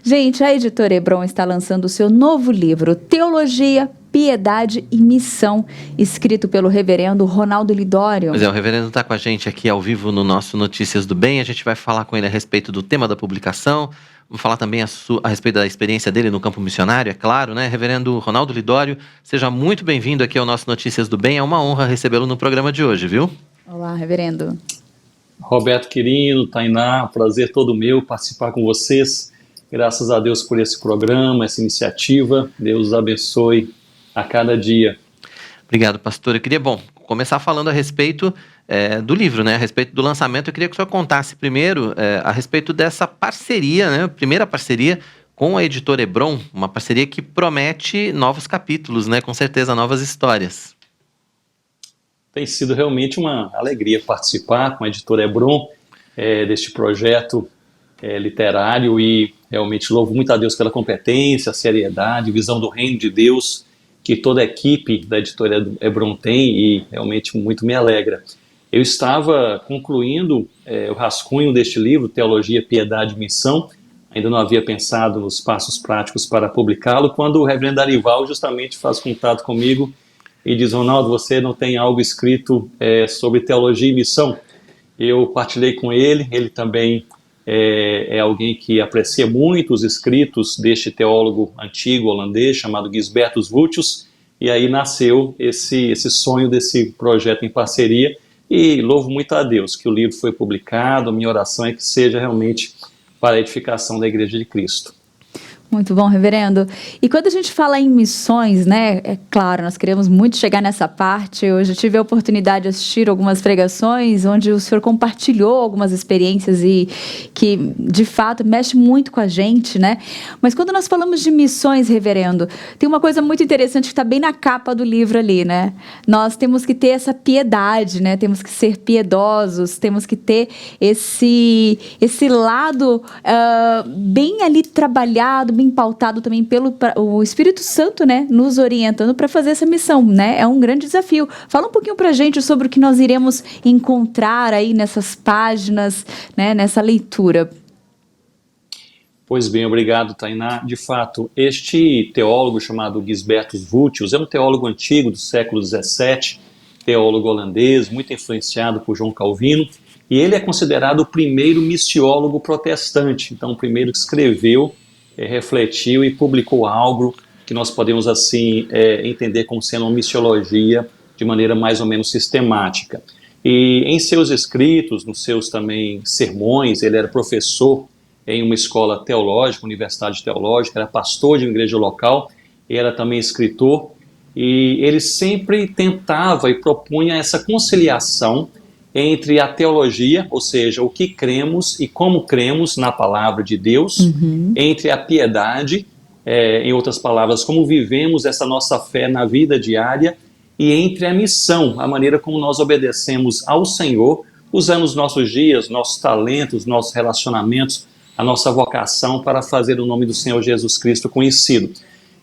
Gente, a editora Hebron está lançando o seu novo livro, Teologia, Piedade e Missão, escrito pelo reverendo Ronaldo Lidório. Pois é, o reverendo está com a gente aqui ao vivo no nosso Notícias do Bem. A gente vai falar com ele a respeito do tema da publicação, vamos falar também a respeito da experiência dele no campo missionário, é claro, né? Reverendo Ronaldo Lidório, seja muito bem-vindo aqui ao nosso Notícias do Bem. É uma honra recebê-lo no programa de hoje, viu? Olá, reverendo. Roberto querido, Tainá, prazer todo meu participar com vocês. Graças a Deus por esse programa, essa iniciativa. Deus abençoe a cada dia. Obrigado, pastor. Eu queria, começar falando a respeito do livro, né? A respeito do lançamento. Eu queria que o senhor contasse primeiro a respeito dessa parceria, né? Primeira parceria com a editora Hebron, uma parceria que promete novos capítulos, né? Com certeza, novas histórias. Tem sido realmente uma alegria participar com a editora Hebron deste projeto literário e realmente louvo muito a Deus pela competência, seriedade, visão do reino de Deus que toda a equipe da editora Hebron tem e realmente muito me alegra. Eu estava concluindo o rascunho deste livro, Teologia, Piedade e Missão, ainda não havia pensado nos passos práticos para publicá-lo, quando o reverendo Arival justamente faz contato comigo e diz: Ronaldo, você não tem algo escrito sobre teologia e missão? Eu partilhei com ele, ele também é alguém que aprecia muito os escritos deste teólogo antigo holandês chamado Gisbertus Vultius, e aí nasceu esse sonho desse projeto em parceria, e louvo muito a Deus que o livro foi publicado. A minha oração é que seja realmente para a edificação da Igreja de Cristo. Muito bom, reverendo. E quando a gente fala em missões, né, é claro, nós queremos muito chegar nessa parte. Hoje eu tive a oportunidade de assistir algumas pregações onde o senhor compartilhou algumas experiências e que, de fato, mexe muito com a gente, né? Mas quando nós falamos de missões, reverendo, tem uma coisa muito interessante que está bem na capa do livro ali, né? Nós temos que ter essa piedade, né? Temos que ser piedosos, temos que ter esse lado bem ali trabalhado, bem pautado também pelo o Espírito Santo, né, nos orientando para fazer essa missão, né? É um grande desafio. Fala um pouquinho para a gente sobre o que nós iremos encontrar aí nessas páginas, né, nessa leitura. Pois bem, obrigado, Tainá. De fato, este teólogo chamado Gisbertus Vultius é um teólogo antigo do século XVII, teólogo holandês, muito influenciado por João Calvino, e ele é considerado o primeiro missiólogo protestante, então o primeiro que escreveu, refletiu e publicou algo que nós podemos assim entender como sendo uma missiologia de maneira mais ou menos sistemática. E em seus escritos, nos seus também sermões, ele era professor em uma escola teológica, universidade teológica, era pastor de uma igreja local, era também escritor, e ele sempre tentava e propunha essa conciliação entre a teologia, ou seja, o que cremos e como cremos na palavra de Deus, entre a piedade, em outras palavras, como vivemos essa nossa fé na vida diária, e entre a missão, a maneira como nós obedecemos ao Senhor, usando os nossos dias, nossos talentos, nossos relacionamentos, a nossa vocação para fazer o nome do Senhor Jesus Cristo conhecido.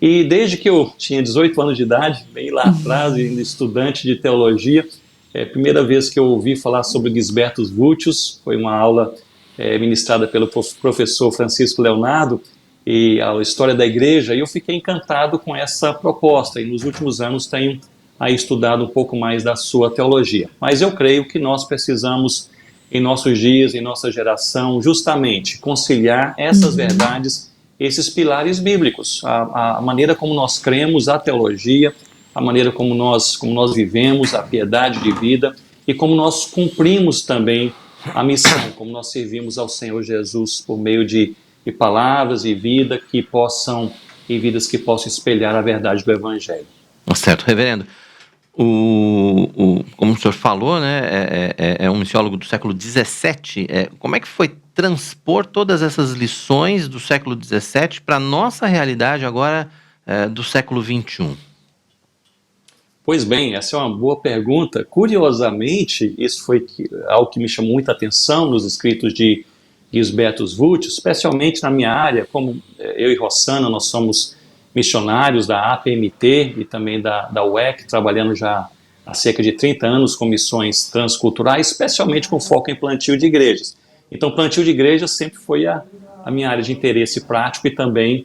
E desde que eu tinha 18 anos de idade, bem lá atrás, ainda estudante de teologia, a primeira vez que eu ouvi falar sobre Gisbertus Vultius foi uma aula ministrada pelo professor Francisco Leonardo, e a história da igreja, e eu fiquei encantado com essa proposta, e nos últimos anos tenho aí estudado um pouco mais da sua teologia. Mas eu creio que nós precisamos, em nossos dias, em nossa geração, justamente conciliar essas verdades, esses pilares bíblicos, a maneira como nós cremos, a teologia, a maneira como nós vivemos, a piedade de vida e como nós cumprimos também a missão, como nós servimos ao Senhor Jesus por meio de palavras e vidas que possam espelhar a verdade do Evangelho. Certo, reverendo. Como o senhor falou, né, é um missiólogo do século XVII. Como é que foi transpor todas essas lições do século XVII para a nossa realidade agora do século XXI? Pois bem, essa é uma boa pergunta. Curiosamente, isso foi algo que me chamou muita atenção nos escritos de Gisbertus Vultius, especialmente na minha área, como eu e Rossana, nós somos missionários da APMT e também da UEC, trabalhando já há cerca de 30 anos com missões transculturais, especialmente com foco em plantio de igrejas. Então, plantio de igrejas sempre foi a a minha área de interesse prático e também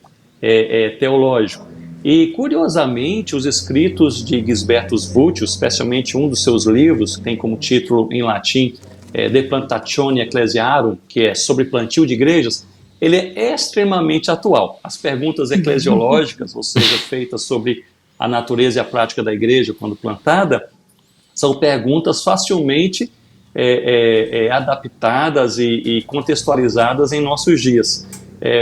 teológico. E, curiosamente, os escritos de Gisbertus Vultius, especialmente um dos seus livros, que tem como título em latim De Plantatione Ecclesiarum, que é sobre plantio de igrejas, ele é extremamente atual. As perguntas eclesiológicas, ou seja, feitas sobre a natureza e a prática da igreja quando plantada, são perguntas facilmente adaptadas e contextualizadas em nossos dias.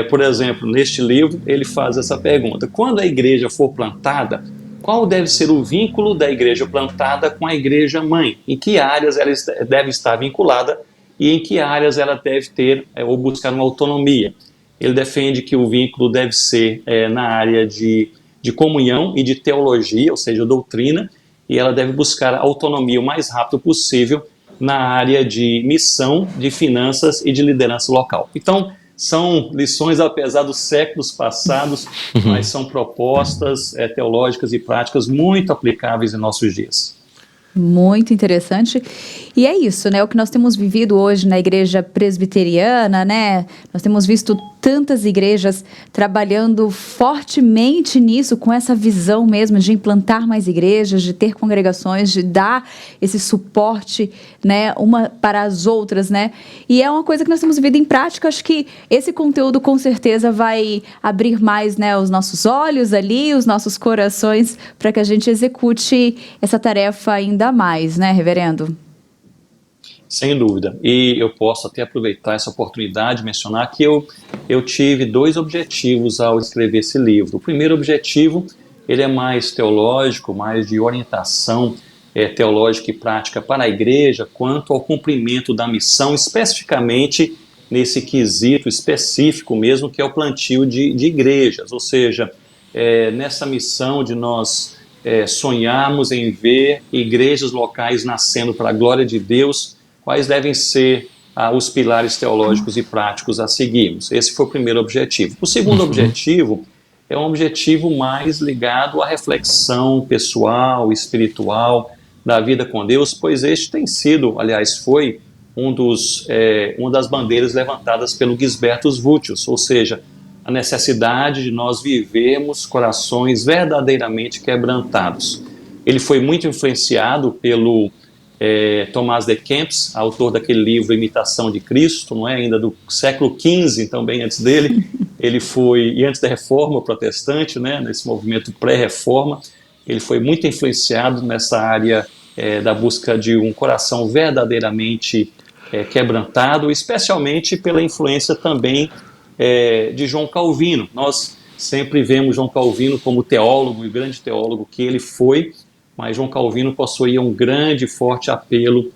Por exemplo, neste livro, ele faz essa pergunta: quando a igreja for plantada, qual deve ser o vínculo da igreja plantada com a igreja mãe? Em que áreas ela deve estar vinculada e em que áreas ela deve ter ou buscar uma autonomia? Ele defende que o vínculo deve ser na área de comunhão e de teologia, ou seja, doutrina, e ela deve buscar a autonomia o mais rápido possível na área de missão, de finanças e de liderança local. Então, são lições, apesar dos séculos passados, mas são propostas teológicas e práticas muito aplicáveis em nossos dias. Muito interessante. E é isso, né? O que nós temos vivido hoje na igreja presbiteriana, né? Nós temos visto tantas igrejas trabalhando fortemente nisso, com essa visão mesmo de implantar mais igrejas, de ter congregações, de dar esse suporte, né, uma para as outras, né? E é uma coisa que nós temos vivido em prática. Acho que esse conteúdo com certeza vai abrir mais, né, os nossos olhos ali, os nossos corações, para que a gente execute essa tarefa ainda mais, né, reverendo? Sem dúvida. E eu posso até aproveitar essa oportunidade de mencionar que eu tive 2 objetivos ao escrever esse livro. O primeiro objetivo, ele é mais teológico, mais de orientação teológica e prática para a igreja quanto ao cumprimento da missão, especificamente nesse quesito específico mesmo, que é o plantio de igrejas. Ou seja, nessa missão de nós sonharmos em ver igrejas locais nascendo para a glória de Deus, quais devem ser os pilares teológicos e práticos a seguirmos. Esse foi o primeiro objetivo. O segundo objetivo é um objetivo mais ligado à reflexão pessoal, espiritual, da vida com Deus, pois este tem sido, aliás, foi uma das bandeiras levantadas pelo Gisbertus Vultius, ou seja, a necessidade de nós vivermos corações verdadeiramente quebrantados. Ele foi muito influenciado pelo Tomás de Kempis, autor daquele livro Imitação de Cristo, não é? Ainda do século XV, então bem antes dele. Ele foi, e antes da Reforma Protestante, né? Nesse movimento pré-reforma, ele foi muito influenciado nessa área da busca de um coração verdadeiramente quebrantado, especialmente pela influência também de João Calvino. Nós sempre vemos João Calvino como teólogo, e grande teólogo que ele foi, mas João Calvino possuía um grande e forte apelo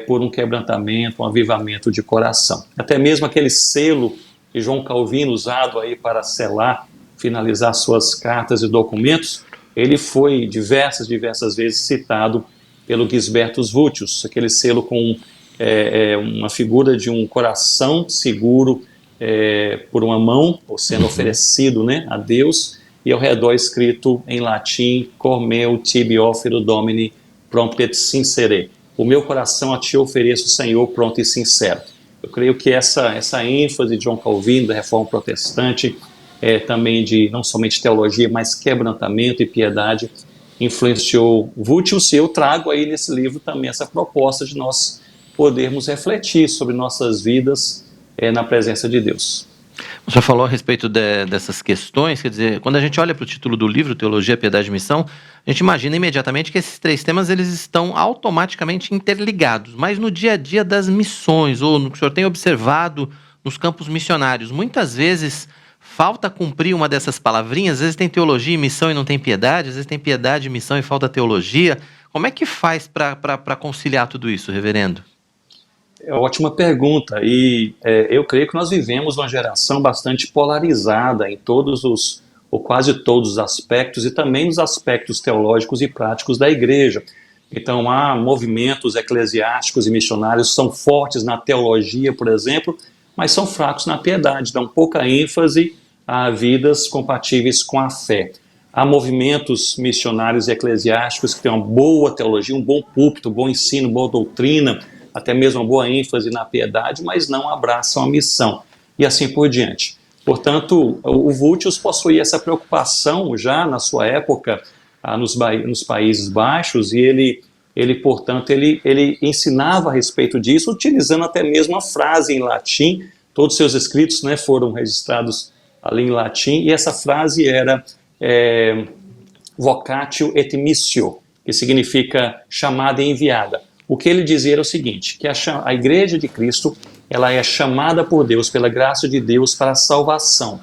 por um quebrantamento, um avivamento de coração. Até mesmo aquele selo de João Calvino usado aí para selar, finalizar suas cartas e documentos, ele foi diversas vezes citado pelo Gisbertus Vultius, aquele selo com uma figura de um coração seguro por uma mão, ou sendo oferecido, né, a Deus, e ao redor escrito em latim: Cor meu tibi offero Domini promptet sincere. O meu coração a ti ofereço, Senhor, pronto e sincero. Eu creio que essa ênfase de João Calvino, da Reforma Protestante, também de não somente teologia, mas quebrantamento e piedade, influenciou Vultius, e eu trago aí nesse livro também essa proposta de nós podermos refletir sobre nossas vidas na presença de Deus. Você falou a respeito dessas questões, quer dizer, quando a gente olha para o título do livro, Teologia, Piedade e Missão, a gente imagina imediatamente que esses 3 temas eles estão automaticamente interligados, mas no dia a dia das missões, ou no que o senhor tem observado nos campos missionários, muitas vezes falta cumprir uma dessas palavrinhas, às vezes tem teologia e missão e não tem piedade, às vezes tem piedade e missão e falta teologia. Como é que faz para conciliar tudo isso, reverendo? Ótima pergunta, e eu creio que nós vivemos uma geração bastante polarizada em todos ou quase todos os aspectos, e também nos aspectos teológicos e práticos da igreja. Então há movimentos eclesiásticos e missionários que são fortes na teologia, por exemplo, mas são fracos na piedade, dão pouca ênfase a vidas compatíveis com a fé. Há movimentos missionários e eclesiásticos que têm uma boa teologia, um bom púlpito, um bom ensino, boa doutrina, até mesmo uma boa ênfase na piedade, mas não abraçam a missão. e assim por diante. Portanto, o Vultius possuía essa preocupação já na sua época nos Países Baixos, e portanto, ele ensinava a respeito disso, utilizando até mesmo a frase em latim. Todos os seus escritos, né, foram registrados ali em latim, e essa frase era vocatio et missio, que significa chamada e enviada. O que ele dizia era o seguinte, que a Igreja de Cristo, ela é chamada por Deus, pela graça de Deus, para a salvação.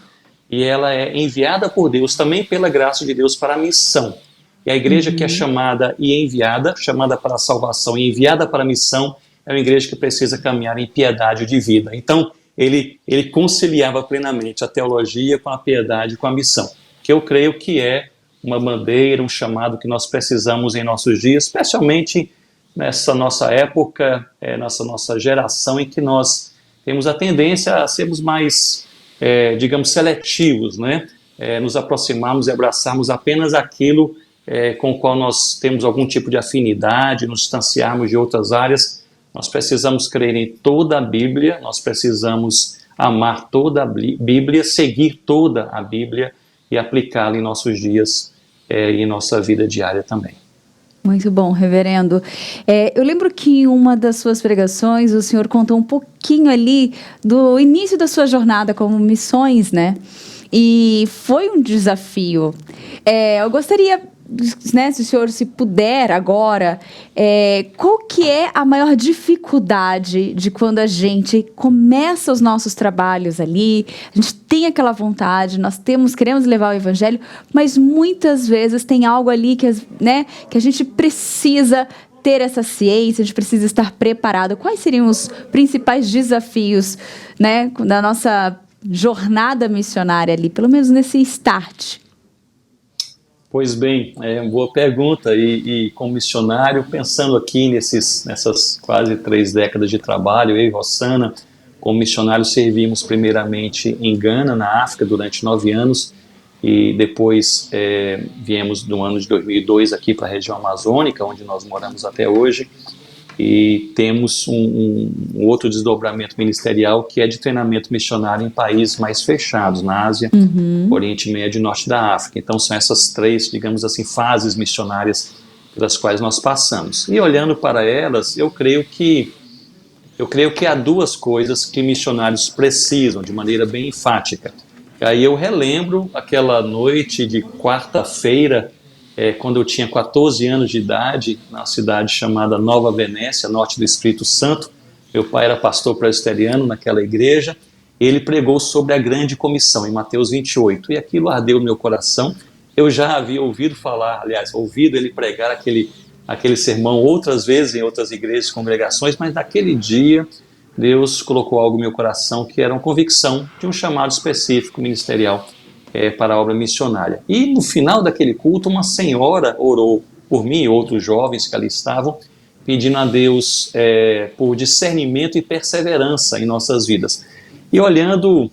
E ela é enviada por Deus também pela graça de Deus para a missão. E a igreja que é chamada e enviada, chamada para a salvação e enviada para a missão, é uma igreja que precisa caminhar em piedade de vida. Então, ele conciliava plenamente a teologia com a piedade, com a missão, que eu creio que é uma bandeira, um chamado que nós precisamos em nossos dias, especialmente nessa nossa época, nessa nossa geração, em que nós temos a tendência a sermos mais, digamos, seletivos, né? Nos aproximarmos e abraçarmos apenas aquilo com o qual nós temos algum tipo de afinidade, nos distanciarmos de outras áreas. Nós precisamos crer em toda a Bíblia, nós precisamos amar toda a Bíblia, seguir toda a Bíblia e aplicá-la em nossos dias e em nossa vida diária também. Muito bom, reverendo. Eu lembro que em uma das suas pregações o senhor contou um pouquinho ali do início da sua jornada como missões, né? E foi um desafio. Eu gostaria, né, se o senhor se puder agora, qual que é a maior dificuldade de quando a gente começa os nossos trabalhos ali, a gente tem aquela vontade, queremos levar o evangelho, mas muitas vezes tem algo ali que a gente precisa ter essa ciência, a gente precisa estar preparado. Quais seriam os principais desafios, né, da nossa jornada missionária ali, pelo menos nesse start? Pois bem, boa pergunta, e como missionário, pensando aqui nessas quase 3 décadas de trabalho, eu e Rossana, como missionários, servimos primeiramente em Gana, na África, durante 9 anos, e depois viemos no ano de 2002 aqui para a região amazônica, onde nós moramos até hoje, e temos um outro desdobramento ministerial que é de treinamento missionário em países mais fechados, na Ásia, Oriente Médio e Norte da África. Então são essas 3, digamos assim, fases missionárias pelas quais nós passamos. E olhando para elas, eu creio que há 2 coisas que missionários precisam, de maneira bem enfática. E aí eu relembro aquela noite de quarta-feira, quando eu tinha 14 anos de idade, na cidade chamada Nova Venécia, norte do Espírito Santo. Meu pai era pastor presbiteriano naquela igreja. Ele pregou sobre a grande comissão, em Mateus 28, e aquilo ardeu no meu coração. Eu já havia ouvido ele pregar aquele sermão outras vezes em outras igrejas e congregações, mas naquele dia Deus colocou algo no meu coração que era uma convicção de um chamado específico ministerial para a obra missionária. E no final daquele culto, uma senhora orou por mim e outros jovens que ali estavam, pedindo a Deus por discernimento e perseverança em nossas vidas. E olhando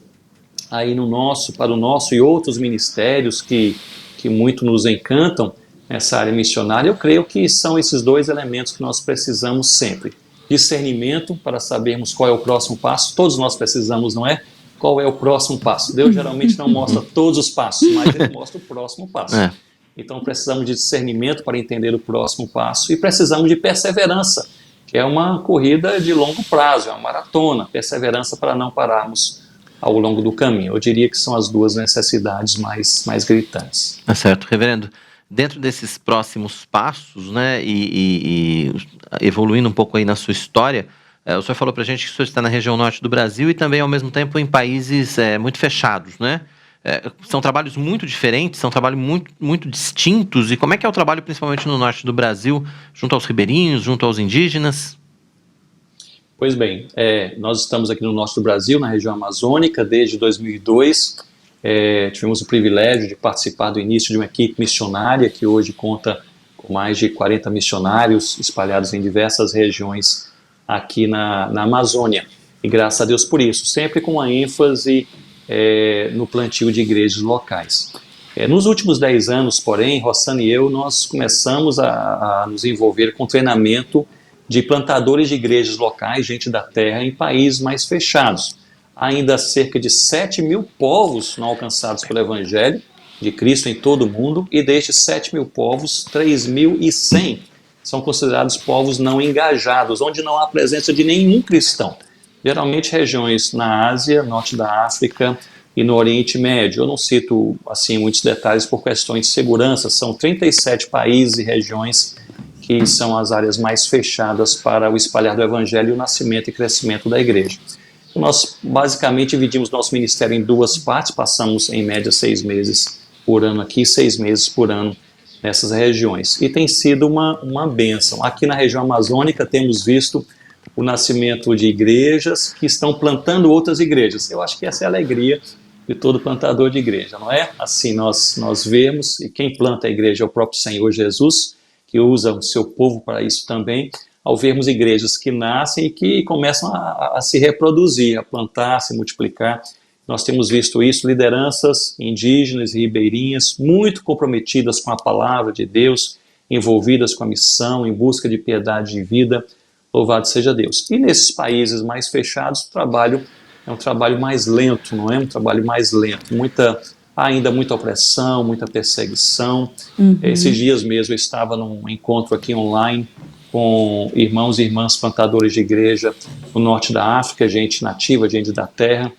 aí para o nosso e outros ministérios que muito nos encantam nessa área missionária, eu creio que são esses 2 elementos que nós precisamos sempre. Discernimento para sabermos qual é o próximo passo. Todos nós precisamos, não é? Qual é o próximo passo? Deus geralmente não mostra todos os passos, mas Ele mostra o próximo passo. Então precisamos de discernimento para entender o próximo passo e precisamos de perseverança, que é uma corrida de longo prazo, é uma maratona, perseverança para não pararmos ao longo do caminho. Eu diria que são as 2 necessidades mais gritantes. Tá certo, reverendo. Dentro desses próximos passos, né, e evoluindo um pouco aí na sua história, o senhor falou para a gente que o senhor está na região norte do Brasil e também, ao mesmo tempo, em países muito fechados, né? São trabalhos muito diferentes, são trabalhos muito, muito distintos. E como é que é o trabalho, principalmente no norte do Brasil, junto aos ribeirinhos, junto aos indígenas? Pois bem, nós estamos aqui no norte do Brasil, na região amazônica, desde 2002. Tivemos o privilégio de participar do início de uma equipe missionária que hoje conta com mais de 40 missionários espalhados em diversas regiões aqui na Amazônia. E graças a Deus por isso, sempre com uma ênfase no plantio de igrejas locais. Nos últimos 10 anos, porém, Rossana e eu, nós começamos a nos envolver com treinamento de plantadores de igrejas locais, gente da terra, em países mais fechados. ainda cerca de 7 mil povos não alcançados pelo Evangelho de Cristo em todo o mundo, e destes 7 mil povos, 3.100 são considerados povos não engajados, onde não há presença de nenhum cristão. Geralmente regiões na Ásia, norte da África e no Oriente Médio. Eu não cito assim muitos detalhes por questões de segurança, são 37 países e regiões que são as áreas mais fechadas para o espalhar do Evangelho e o nascimento e crescimento da igreja. Nós basicamente dividimos nosso ministério em duas partes, passamos em média 6 meses por ano aqui, 6 meses por ano nessas regiões. E tem sido uma bênção. Aqui na região amazônica temos visto o nascimento de igrejas que estão plantando outras igrejas. Eu acho que essa é a alegria de todo plantador de igreja, não é? Assim nós vemos, e quem planta a igreja é o próprio Senhor Jesus, que usa o seu povo para isso também, ao vermos igrejas que nascem e que começam a se reproduzir, a plantar, a se multiplicar. Nós temos visto isso, lideranças indígenas e ribeirinhas muito comprometidas com a palavra de Deus, envolvidas com a missão, em busca de piedade de vida. Louvado seja Deus. E nesses países mais fechados, o trabalho é um trabalho mais lento, não é? Um trabalho mais lento. Ainda muita opressão, muita perseguição. Esses dias mesmo eu estava num encontro aqui online com irmãos e irmãs plantadores de igreja no norte da África, gente nativa, gente da terra,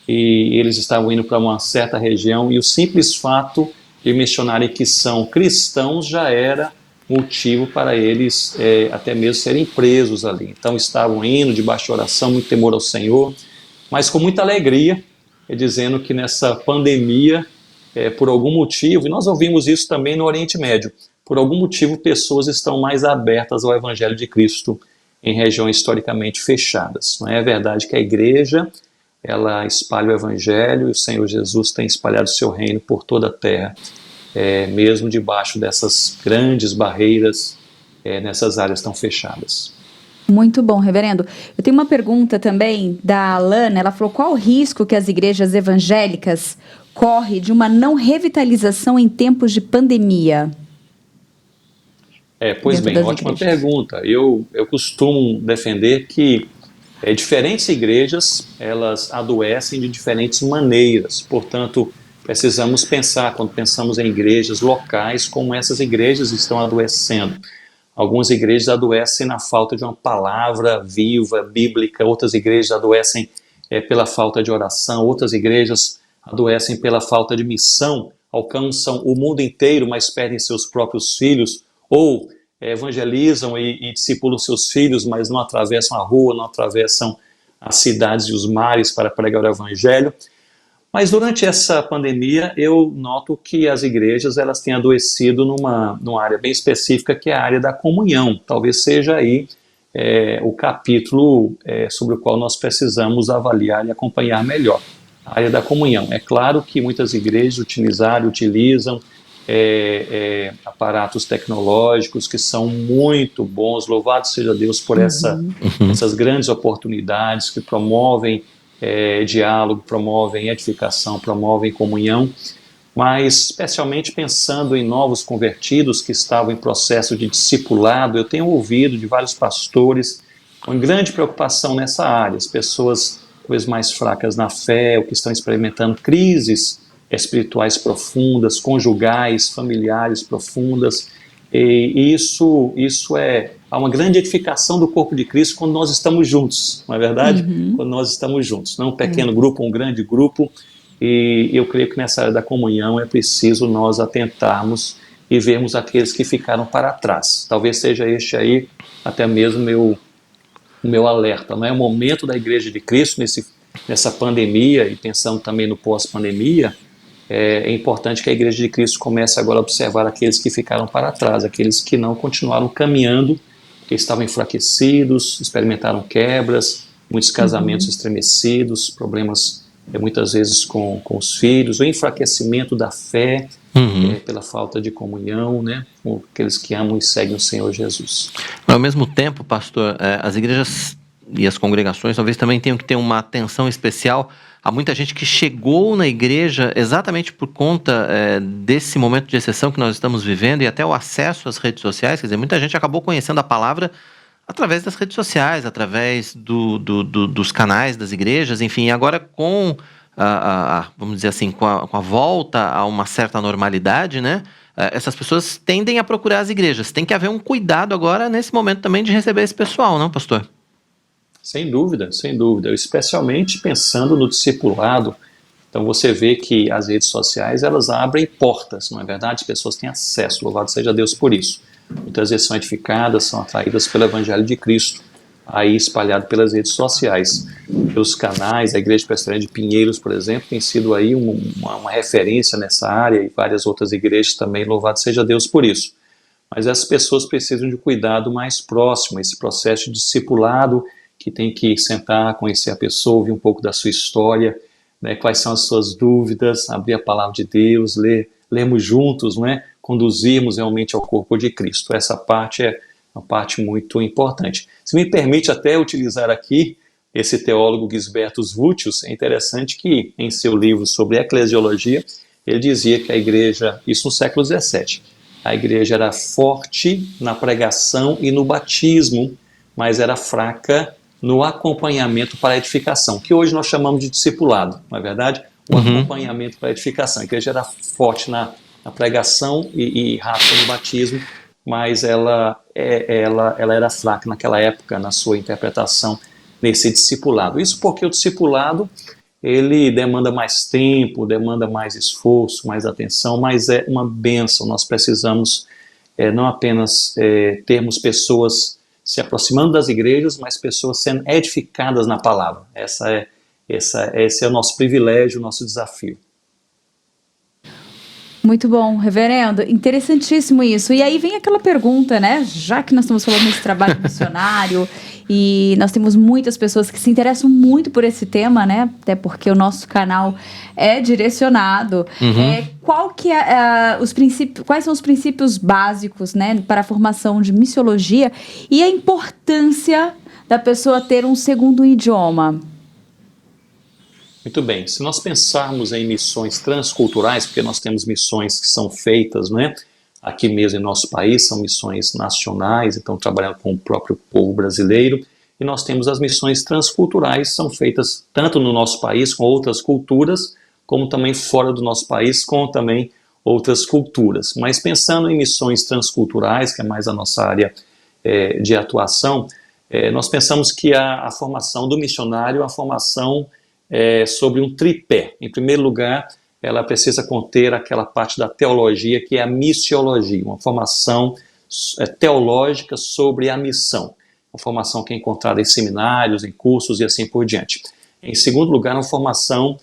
e eles estavam indo para uma certa região, e o simples fato de mencionarem que são cristãos já era motivo para eles até mesmo serem presos ali. Então estavam indo debaixo de oração, muito temor ao Senhor, mas com muita alegria, dizendo que nessa pandemia, por algum motivo, e nós ouvimos isso também no Oriente Médio, por algum motivo pessoas estão mais abertas ao Evangelho de Cristo em regiões historicamente fechadas. Não é verdade que a igreja, ela espalha o Evangelho, e o Senhor Jesus tem espalhado o seu reino por toda a terra, mesmo debaixo dessas grandes barreiras, nessas áreas tão fechadas. Muito bom, reverendo. Eu tenho uma pergunta também da Alana. Ela falou: qual o risco que as igrejas evangélicas correm de uma não revitalização em tempos de pandemia? Pois bem, ótima pergunta. Eu costumo defender que diferentes igrejas, elas adoecem de diferentes maneiras. Portanto, precisamos pensar, quando pensamos em igrejas locais, como essas igrejas estão adoecendo. Algumas igrejas adoecem na falta de uma palavra viva, bíblica. Outras igrejas adoecem pela falta de oração. Outras igrejas adoecem pela falta de missão. Alcançam o mundo inteiro, mas perdem seus próprios filhos. Ou evangelizam e discipulam seus filhos, mas não atravessam a rua, não atravessam as cidades e os mares para pregar o evangelho. Mas durante essa pandemia, eu noto que as igrejas elas têm adoecido numa área bem específica, que é a área da comunhão. Talvez seja aí o capítulo sobre o qual nós precisamos avaliar e acompanhar melhor. A área da comunhão. É claro que muitas igrejas utilizam aparatos tecnológicos que são muito bons. Louvado seja Deus por essas grandes oportunidades que promovem diálogo, promovem edificação, promovem comunhão, mas especialmente pensando em novos convertidos que estavam em processo de discipulado. Eu tenho ouvido de vários pastores com grande preocupação nessa área, as pessoas talvez mais fracas na fé, ou que estão experimentando crises espirituais profundas, conjugais, familiares profundas, e isso há uma grande edificação do corpo de Cristo quando nós estamos juntos, não é verdade? Quando nós estamos juntos, não um pequeno grupo, um grande grupo, e eu creio que nessa área da comunhão é preciso nós atentarmos e vermos aqueles que ficaram para trás. Talvez seja este aí até mesmo o meu alerta, não é? O momento da Igreja de Cristo nessa pandemia, e pensando também no pós-pandemia, é importante que a Igreja de Cristo comece agora a observar aqueles que ficaram para trás, aqueles que não continuaram caminhando, que estavam enfraquecidos, experimentaram quebras, muitos casamentos estremecidos, problemas muitas vezes com os filhos, o enfraquecimento da fé pela falta de comunhão, né, com aqueles que amam e seguem o Senhor Jesus. Ao mesmo tempo, pastor, as igrejas e as congregações talvez também tenham que ter uma atenção especial. Há muita gente que chegou na igreja exatamente por conta desse momento de exceção que nós estamos vivendo, e até o acesso às redes sociais. Quer dizer, muita gente acabou conhecendo a palavra através das redes sociais, através dos canais das igrejas, enfim, agora com vamos dizer assim, com a volta a uma certa normalidade, né? Essas pessoas tendem a procurar as igrejas. Tem que haver um cuidado agora, nesse momento também, de receber esse pessoal, não, pastor? Sem dúvida, sem dúvida. Especialmente pensando no discipulado. Então você vê que as redes sociais, elas abrem portas, não é verdade? As pessoas têm acesso, louvado seja Deus por isso. Muitas vezes são edificadas, são atraídas pelo Evangelho de Cristo, aí espalhado pelas redes sociais. Pelos canais, a Igreja Presbiteriana de Pinheiros, por exemplo, tem sido aí uma referência nessa área, e várias outras igrejas também, louvado seja Deus por isso. Mas essas pessoas precisam de um cuidado mais próximo, esse processo de discipulado, que tem que sentar, conhecer a pessoa, ouvir um pouco da sua história, né, quais são as suas dúvidas, abrir a palavra de Deus, lermos juntos, não é? Conduzirmos realmente ao corpo de Cristo. Essa parte é uma parte muito importante. Se me permite até utilizar aqui esse teólogo Gisbertus Vultius, é interessante que em seu livro sobre eclesiologia, ele dizia que a igreja, isso no século XVII, a igreja era forte na pregação e no batismo, mas era fraca no acompanhamento para a edificação, que hoje nós chamamos de discipulado, não é verdade? O acompanhamento para a edificação. A igreja era forte na pregação e rápida no batismo, mas ela era fraca naquela época na sua interpretação nesse discipulado. Isso porque o discipulado, ele demanda mais tempo, demanda mais esforço, mais atenção, mas é uma bênção. Nós precisamos não apenas termos pessoas se aproximando das igrejas, mas pessoas sendo edificadas na palavra. Esse é o nosso privilégio, o nosso desafio. Muito bom, reverendo. Interessantíssimo isso. E aí vem aquela pergunta, né? Já que nós estamos falando desse trabalho missionário e nós temos muitas pessoas que se interessam muito por esse tema, né? Até porque o nosso canal é direcionado. Quais são os princípios básicos, né, para a formação de missiologia e a importância da pessoa ter um segundo idioma? Muito bem, se nós pensarmos em missões transculturais, porque nós temos missões que são feitas, né, aqui mesmo em nosso país, são missões nacionais, então trabalhando com o próprio povo brasileiro, e nós temos as missões transculturais, são feitas tanto no nosso país com outras culturas, como também fora do nosso país com também outras culturas. Mas pensando em missões transculturais, que é mais a nossa área de atuação, nós pensamos que a formação do missionário é uma formação sobre um tripé. Em primeiro lugar, ela precisa conter aquela parte da teologia que é a missiologia, uma formação teológica sobre a missão, uma formação que é encontrada em seminários, em cursos e assim por diante. Em segundo lugar, uma formação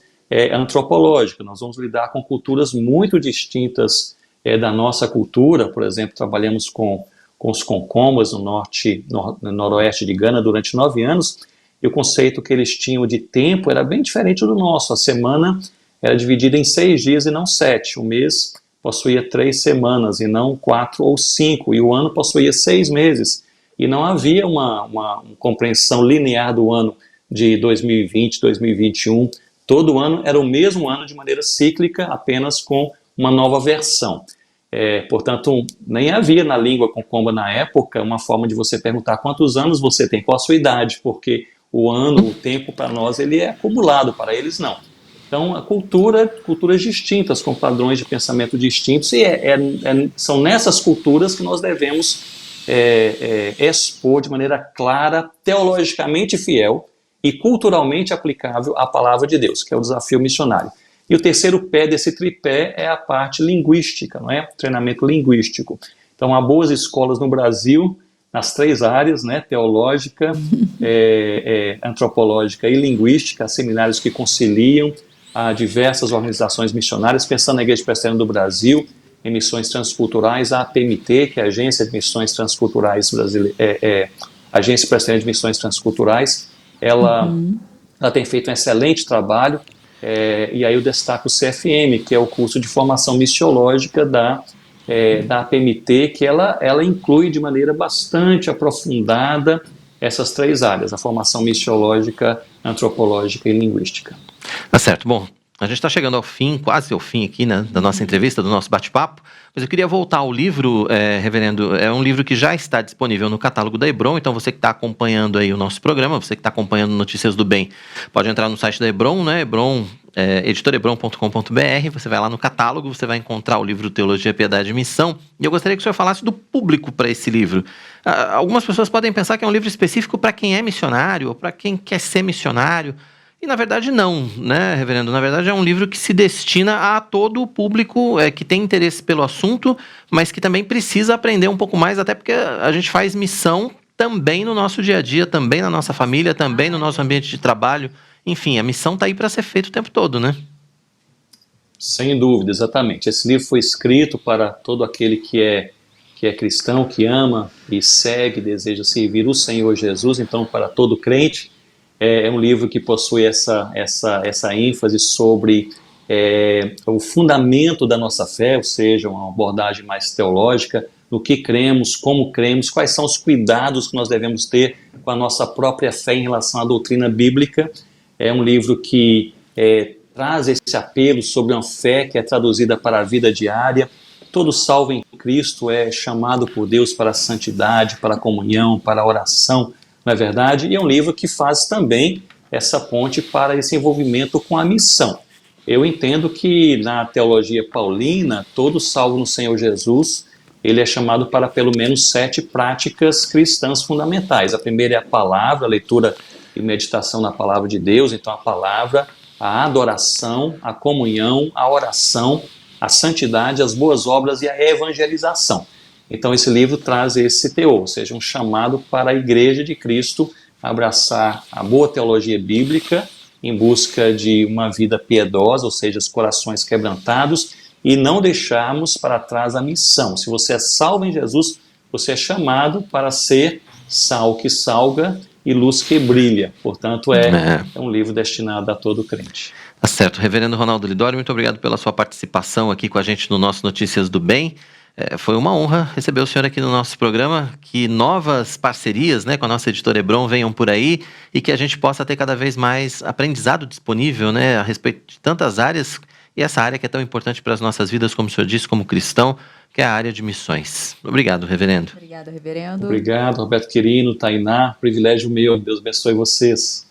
antropológica. Nós vamos lidar com culturas muito distintas da nossa cultura. Por exemplo, trabalhamos com os Concombas no noroeste de Gana durante 9 anos, e o conceito que eles tinham de tempo era bem diferente do nosso. A semana era dividida em 6 dias e não 7. O mês possuía 3 semanas e não 4 ou 5. E o ano possuía 6 meses. E não havia uma compreensão linear do ano de 2020, 2021. Todo ano era o mesmo ano de maneira cíclica, apenas com uma nova versão. Portanto, nem havia na língua concomba na época uma forma de você perguntar quantos anos você tem, qual a sua idade, porque o ano, o tempo para nós, ele é acumulado, para eles não. Então, culturas distintas, com padrões de pensamento distintos, e são nessas culturas que nós devemos expor de maneira clara, teologicamente fiel e culturalmente aplicável à palavra de Deus, que é o desafio missionário. E o terceiro pé desse tripé é a parte linguística, não é? Treinamento linguístico. Então, há boas escolas no Brasil, nas 3 áreas, né, teológica, antropológica e linguística, seminários que conciliam a diversas organizações missionárias, pensando na Igreja Presbiteriana do Brasil, em missões transculturais, a APMT, que é a Agência de Missões Transculturais Agência Presbiteriana de Missões Transculturais, ela tem feito um excelente trabalho, e aí eu destaco o CFM, que é o curso de formação missiológica da APMT, que ela inclui de maneira bastante aprofundada essas 3 áreas, a formação missiológica, antropológica e linguística. Tá certo. Bom, A gente está chegando ao fim, quase ao fim aqui, né, da nossa entrevista, do nosso bate-papo, mas eu queria voltar ao livro, reverendo, é um livro que já está disponível no catálogo da Hebron, então você que está acompanhando aí o nosso programa, você que está acompanhando Notícias do Bem, pode entrar no site da Hebron, né, editorebron.com.br, você vai lá no catálogo, você vai encontrar o livro Teologia, Piedade e Missão, e eu gostaria que o senhor falasse do público para esse livro. Algumas pessoas podem pensar que é um livro específico para quem é missionário, ou para quem quer ser missionário, e na verdade não, né, reverendo? Na verdade é um livro que se destina a todo o público que tem interesse pelo assunto, mas que também precisa aprender um pouco mais, até porque a gente faz missão também no nosso dia a dia, também na nossa família, também no nosso ambiente de trabalho. Enfim, a missão está aí para ser feita o tempo todo, né? Sem dúvida, exatamente. Esse livro foi escrito para todo aquele que é cristão, que ama e segue, deseja servir o Senhor Jesus, então para todo crente. É um livro que possui essa ênfase sobre o fundamento da nossa fé, ou seja, uma abordagem mais teológica, no que cremos, como cremos, quais são os cuidados que nós devemos ter com a nossa própria fé em relação à doutrina bíblica. É um livro que traz esse apelo sobre uma fé que é traduzida para a vida diária. Todo salvo em Cristo é chamado por Deus para a santidade, para a comunhão, para a oração, não é verdade? E é um livro que faz também essa ponte para esse envolvimento com a missão. Eu entendo que na teologia paulina, todo salvo no Senhor Jesus, ele é chamado para pelo menos 7 práticas cristãs fundamentais. A primeira é a palavra, a leitura e meditação na palavra de Deus. Então a palavra, a adoração, a comunhão, a oração, a santidade, as boas obras e a evangelização. Então esse livro traz esse teor, ou seja, um chamado para a Igreja de Cristo abraçar a boa teologia bíblica em busca de uma vida piedosa, ou seja, os corações quebrantados, e não deixarmos para trás a missão. Se você é salvo em Jesus, você é chamado para ser sal que salga e luz que brilha. Portanto, é um livro destinado a todo crente. Tá certo. Reverendo Ronaldo Lidório, muito obrigado pela sua participação aqui com a gente no nosso Notícias do Bem. Foi uma honra receber o senhor aqui no nosso programa, que novas parcerias, né, com a nossa editora Hebron venham por aí e que a gente possa ter cada vez mais aprendizado disponível, né, a respeito de tantas áreas, e essa área que é tão importante para as nossas vidas, como o senhor disse, como cristão, que é a área de missões. Obrigado, reverendo. Obrigado, reverendo. Obrigado, Roberto Quirino, Tainá, privilégio meu, Deus abençoe vocês.